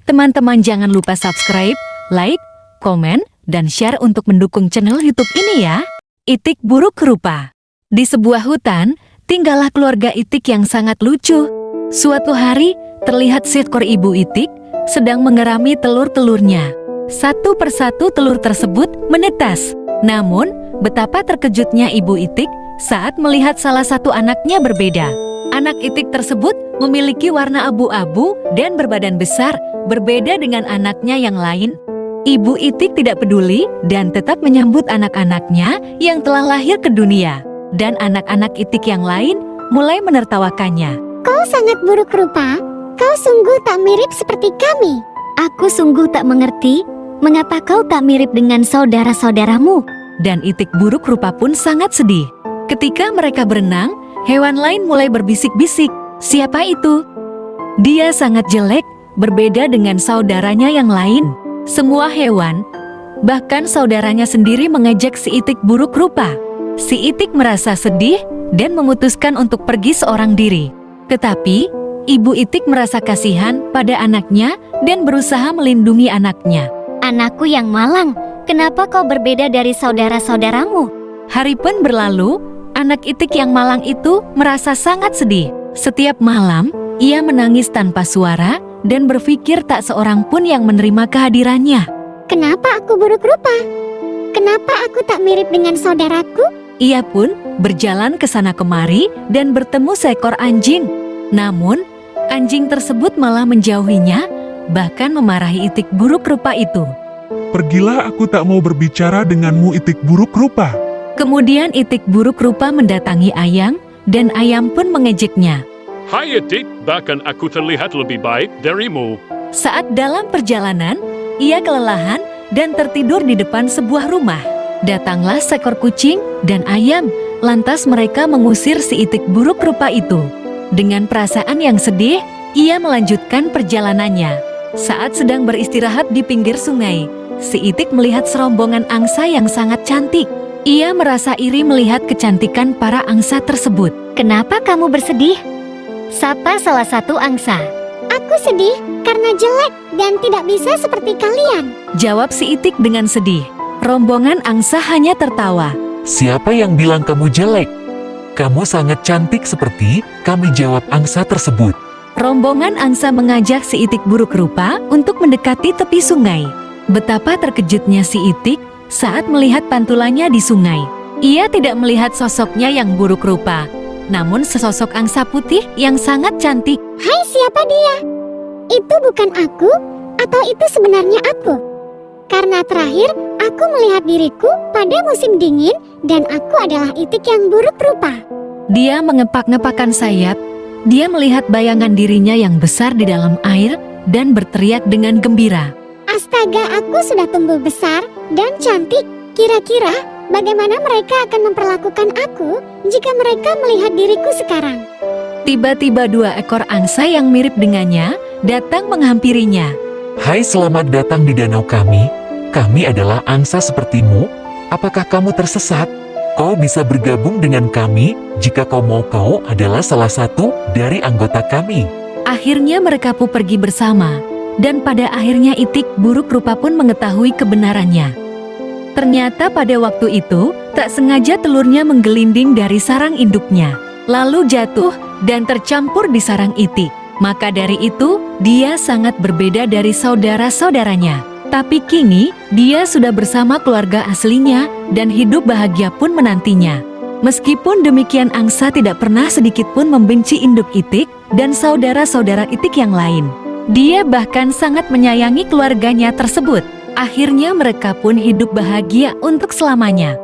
Teman-teman jangan lupa subscribe, like, komen, dan share untuk mendukung channel YouTube ini ya. Itik buruk rupa. Di sebuah hutan, tinggallah keluarga itik yang sangat lucu. Suatu hari, terlihat seekor ibu itik sedang mengerami telur-telurnya. Satu persatu telur tersebut menetas. Namun, betapa terkejutnya ibu itik saat melihat salah satu anaknya berbeda. Anak itik tersebut memiliki warna abu-abu dan berbadan besar, berbeda dengan anaknya yang lain. Ibu itik tidak peduli dan tetap menyambut anak-anaknya yang telah lahir ke dunia. Dan anak-anak itik yang lain mulai menertawakannya. Kau sangat buruk rupa, kau sungguh tak mirip seperti kami. Aku sungguh tak mengerti, mengapa kau tak mirip dengan saudara-saudaramu. Dan itik buruk rupa pun sangat sedih. Ketika mereka berenang, hewan lain mulai berbisik-bisik. Siapa itu? Dia sangat jelek, berbeda dengan saudaranya yang lain. Semua hewan, bahkan saudaranya sendiri mengejek si itik buruk rupa. Si itik merasa sedih dan memutuskan untuk pergi seorang diri. Tetapi, ibu itik merasa kasihan pada anaknya dan berusaha melindungi anaknya. Anakku yang malang, kenapa kau berbeda dari saudara-saudaramu? Hari pun berlalu, anak itik yang malang itu merasa sangat sedih. Setiap malam, ia menangis tanpa suara dan berpikir tak seorang pun yang menerima kehadirannya. Kenapa aku buruk rupa? Kenapa aku tak mirip dengan saudaraku? Ia pun berjalan ke sana kemari dan bertemu seekor anjing. Namun, anjing tersebut malah menjauhinya, bahkan memarahi itik buruk rupa itu. Pergilah, aku tak mau berbicara denganmu, itik buruk rupa. Kemudian itik buruk rupa mendatangi ayam, dan ayam pun mengejeknya. Hai itik, bahkan aku terlihat lebih baik darimu. Saat dalam perjalanan, ia kelelahan dan tertidur di depan sebuah rumah. Datanglah seekor kucing dan ayam, lantas mereka mengusir si itik buruk rupa itu. Dengan perasaan yang sedih, ia melanjutkan perjalanannya. Saat sedang beristirahat di pinggir sungai, si itik melihat serombongan angsa yang sangat cantik. Ia merasa iri melihat kecantikan para angsa tersebut. Kenapa kamu bersedih? Sapa salah satu angsa. Aku sedih karena jelek dan tidak bisa seperti kalian. Jawab si itik dengan sedih. Rombongan angsa hanya tertawa. Siapa yang bilang kamu jelek? Kamu sangat cantik seperti kami, jawab angsa tersebut. Rombongan angsa mengajak si itik buruk rupa untuk mendekati tepi sungai. Betapa terkejutnya si itik saat melihat pantulannya di sungai. Ia tidak melihat sosoknya yang buruk rupa, namun sesosok angsa putih yang sangat cantik. Hai, siapa dia? Itu bukan aku, atau itu sebenarnya aku? Karena terakhir, aku melihat diriku pada musim dingin dan aku adalah itik yang buruk rupa. Dia mengepak-ngepakkan sayap. Dia melihat bayangan dirinya yang besar di dalam air dan berteriak dengan gembira. Astaga, aku sudah tumbuh besar dan cantik. Kira-kira bagaimana mereka akan memperlakukan aku jika mereka melihat diriku sekarang? Tiba-tiba dua ekor angsa yang mirip dengannya datang menghampirinya. Hai, selamat datang di danau kami. Kami adalah angsa sepertimu. Apakah kamu tersesat? Kau bisa bergabung dengan kami jika kau mau. Kau adalah salah satu dari anggota kami. Akhirnya mereka pun pergi bersama. Dan pada akhirnya itik buruk rupa pun mengetahui kebenarannya. Ternyata pada waktu itu, tak sengaja telurnya menggelinding dari sarang induknya. Lalu jatuh dan tercampur di sarang itik. Maka dari itu, dia sangat berbeda dari saudara-saudaranya. Tapi kini, dia sudah bersama keluarga aslinya dan hidup bahagia pun menantinya. Meskipun demikian, angsa tidak pernah sedikit pun membenci induk itik dan saudara-saudara itik yang lain. Dia bahkan sangat menyayangi keluarganya tersebut. Akhirnya mereka pun hidup bahagia untuk selamanya.